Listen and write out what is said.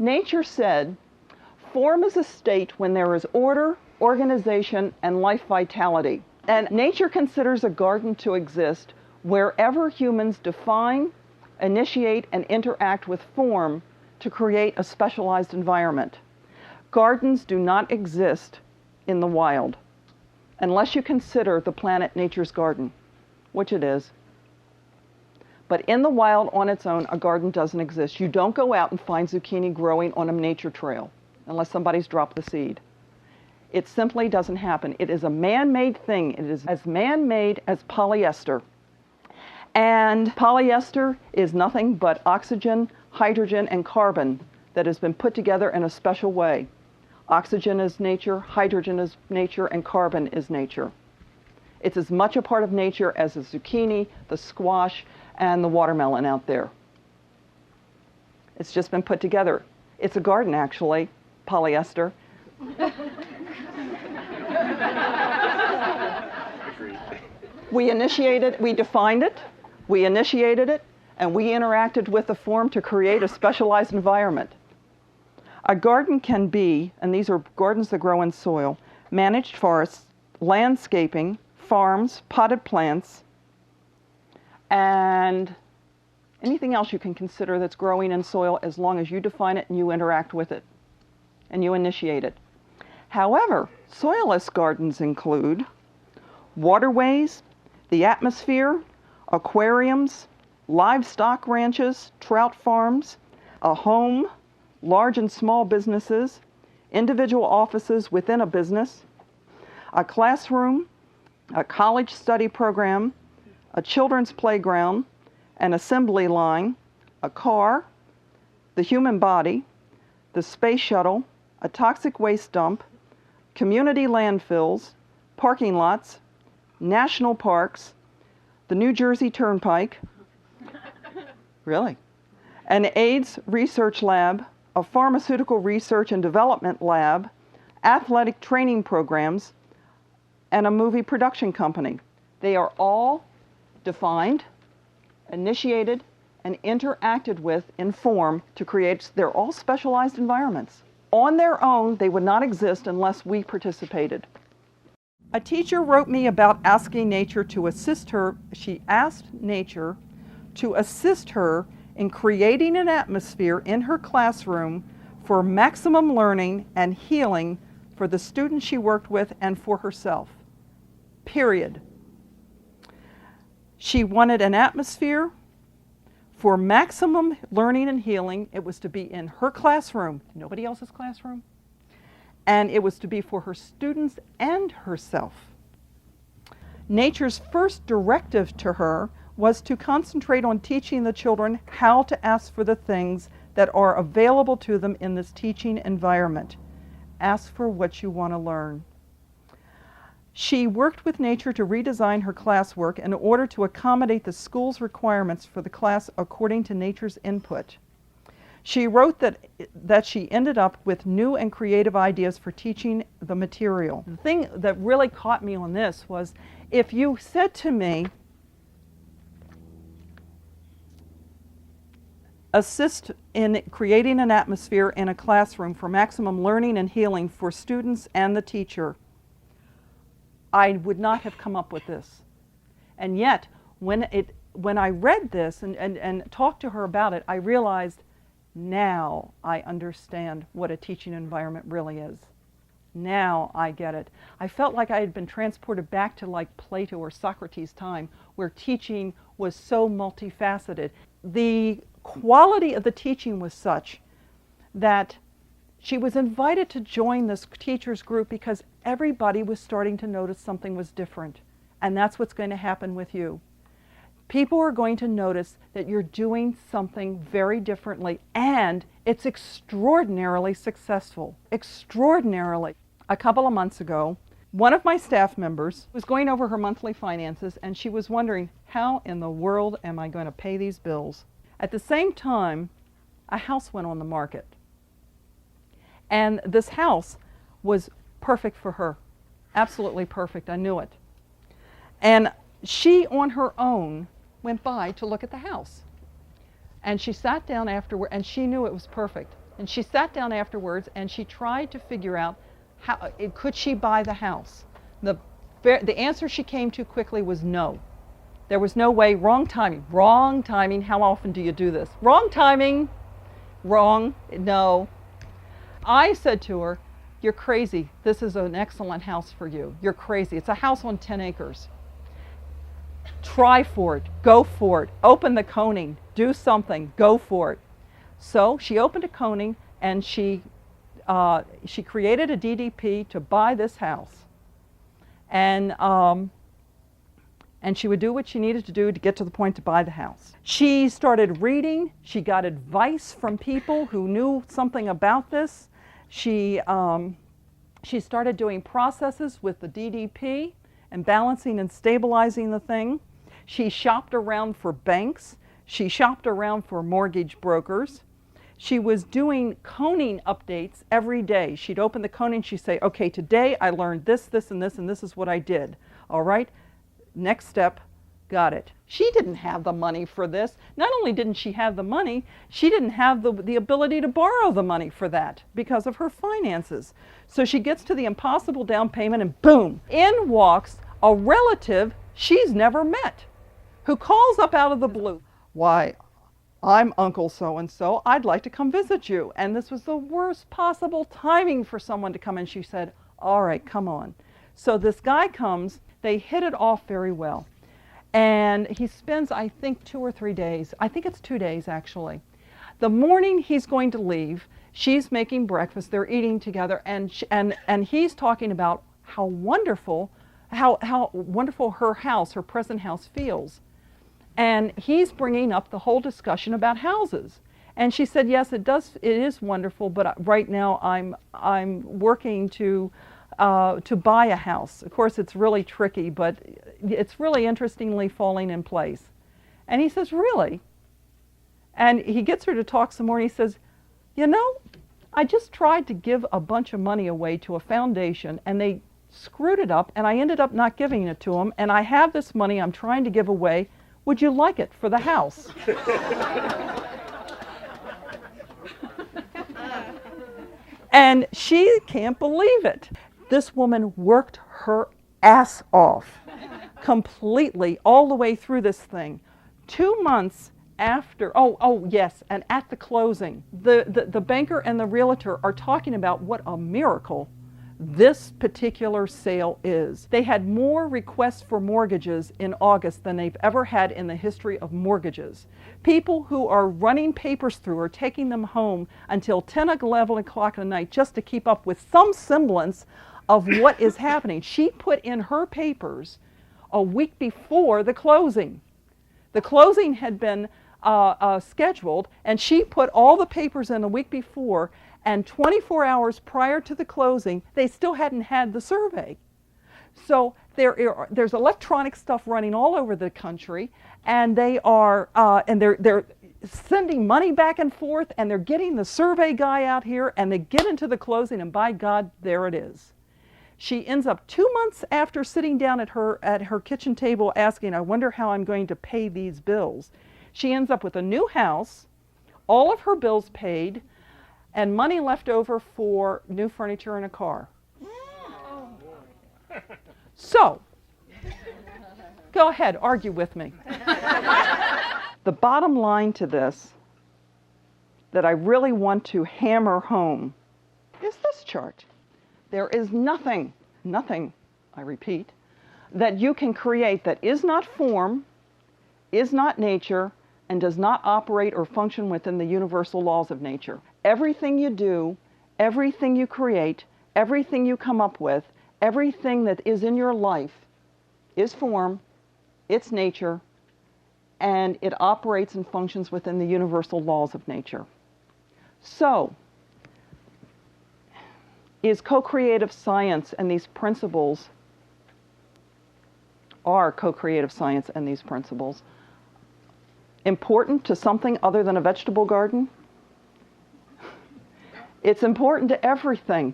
Nature said, form is a state when there is order, organization, and life vitality. And nature considers a garden to exist wherever humans define, initiate, and interact with form to create a specialized environment. Gardens do not exist in the wild, unless you consider the planet nature's garden, which it is. But in the wild on its own, a garden doesn't exist. You don't go out and find zucchini growing on a nature trail, unless somebody's dropped the seed. It simply doesn't happen. It is a man-made thing. It is as man-made as polyester. And polyester is nothing but oxygen, hydrogen, and carbon that has been put together in a special way. Oxygen is nature, hydrogen is nature, and carbon is nature. It's as much a part of nature as the zucchini, the squash, and the watermelon out there. It's just been put together. It's a garden, actually, polyester. We initiated, we defined it, we initiated it, and we interacted with the form to create a specialized environment. A garden can be, and these are gardens that grow in soil, managed forests, landscaping, farms, potted plants, and anything else you can consider that's growing in soil as long as you define it and you interact with it and you initiate it. However, soilless gardens include waterways, the atmosphere, aquariums, livestock ranches, trout farms, a home, large and small businesses, individual offices within a business, a classroom, a college study program, a children's playground, an assembly line, a car, the human body, the space shuttle, a toxic waste dump, community landfills, parking lots, national parks, the New Jersey Turnpike, really, an AIDS research lab, a pharmaceutical research and development lab, athletic training programs, and a movie production company. They are all defined, initiated, and interacted with in form to create, they're all specialized environments. On their own, they would not exist unless we participated. A teacher wrote me about asking nature to assist her. She asked nature to assist her in creating an atmosphere in her classroom for maximum learning and healing for the students she worked with and for herself. Period. She wanted an atmosphere for maximum learning and healing. It was to be in her classroom, nobody else's classroom, and it was to be for her students and herself. Nature's first directive to her was to concentrate on teaching the children how to ask for the things that are available to them in this teaching environment. Ask for what you want to learn. She worked with nature to redesign her classwork in order to accommodate the school's requirements for the class according to nature's input. She wrote that she ended up with new and creative ideas for teaching the material. The thing that really caught me on this was, if you said to me, assist in creating an atmosphere in a classroom for maximum learning and healing for students and the teacher, I would not have come up with this. And yet, when I read this and talked to her about it, I realized, now I understand what a teaching environment really is. Now I get it. I felt like I had been transported back to like Plato or Socrates' time, where teaching was so multifaceted. The quality of the teaching was such that she was invited to join this teachers group because everybody was starting to notice something was different. And that's what's going to happen with you. People are going to notice that you're doing something very differently, and it's extraordinarily successful. Extraordinarily. A couple of months ago, one of my staff members was going over her monthly finances, and she was wondering, how in the world am I going to pay these bills? At the same time, a house went on the market. And this house was perfect for her. Absolutely perfect. I knew it. And she, on her own, went by to look at the house. And she sat down afterward, and she knew it was perfect. And she sat down afterwards and she tried to figure out how could she buy the house. The answer she came to quickly was no. There was no way. Wrong timing. Wrong timing. How often do you do this? Wrong timing. Wrong. No. I said to her, you're crazy. This is an excellent house for you. You're crazy. It's a house on 10 acres. Try for it. Go for it. Open the coning. Do something. Go for it. So she opened a coning and she created a DDP to buy this house. And she would do what she needed to do to get to the point to buy the house. She started reading. She got advice from people who knew something about this. She started doing processes with the DDP and balancing and stabilizing the thing. She shopped around for banks. She shopped around for mortgage brokers. She was doing coning updates every day. She'd open the coning, she'd say, okay, today I learned this, this, and this is what I did. All right, next step, got it. She didn't have the money for this. Not only didn't she have the money, she didn't have the ability to borrow the money for that because of her finances. So she gets to the impossible down payment and boom, in walks a relative she's never met who calls up out of the blue. Why, I'm Uncle so-and-so, I'd like to come visit you. And this was the worst possible timing for someone to come in. She said, all right, come on. So this guy comes, they hit it off very well. And he spends, I think, 2 or 3 days. I think it's 2 days, actually. The morning he's going to leave, she's making breakfast, they're eating together, and he's talking about how wonderful her house, her present house, feels. And he's bringing up the whole discussion about houses. And she said, yes, it is wonderful, but right now I'm working to buy a house. Of course, it's really tricky, but it's really interestingly falling in place. And he says, really? And he gets her to talk some more, and he says, you know, I just tried to give a bunch of money away to a foundation, and they screwed it up, and I ended up not giving it to them, and I have this money I'm trying to give away. Would you like it for the house? And she can't believe it. This woman worked her ass off completely all the way through this thing. 2 months after, oh yes, and at the closing, the banker and the realtor are talking about what a miracle this particular sale is. They had more requests for mortgages in August than they've ever had in the history of mortgages. People who are running papers through are taking them home until 10 or 11 o'clock at night just to keep up with some semblance of what is happening. She put in her papers a week before the closing. The closing had been scheduled, and she put all the papers in a week before, and 24 hours prior to the closing, they still hadn't had the survey. So there's electronic stuff running all over the country, and they're sending money back and forth, and they're getting the survey guy out here, and they get into the closing, and by God, there it is. She ends up 2 months after sitting down at her kitchen table asking, I wonder how I'm going to pay these bills. She ends up with a new house, all of her bills paid, and money left over for new furniture and a car. So, go ahead, argue with me. The bottom line to this that I really want to hammer home is this chart. There is nothing, I repeat, that you can create that is not form, is not nature, and does not operate or function within the universal laws of nature. Everything you do, everything you create, everything you come up with, everything that is in your life is form, it's nature, and it operates and functions within the universal laws of nature. So, is co-creative science and these principles, are co-creative science and these principles, important to something other than a vegetable garden? It's important to everything.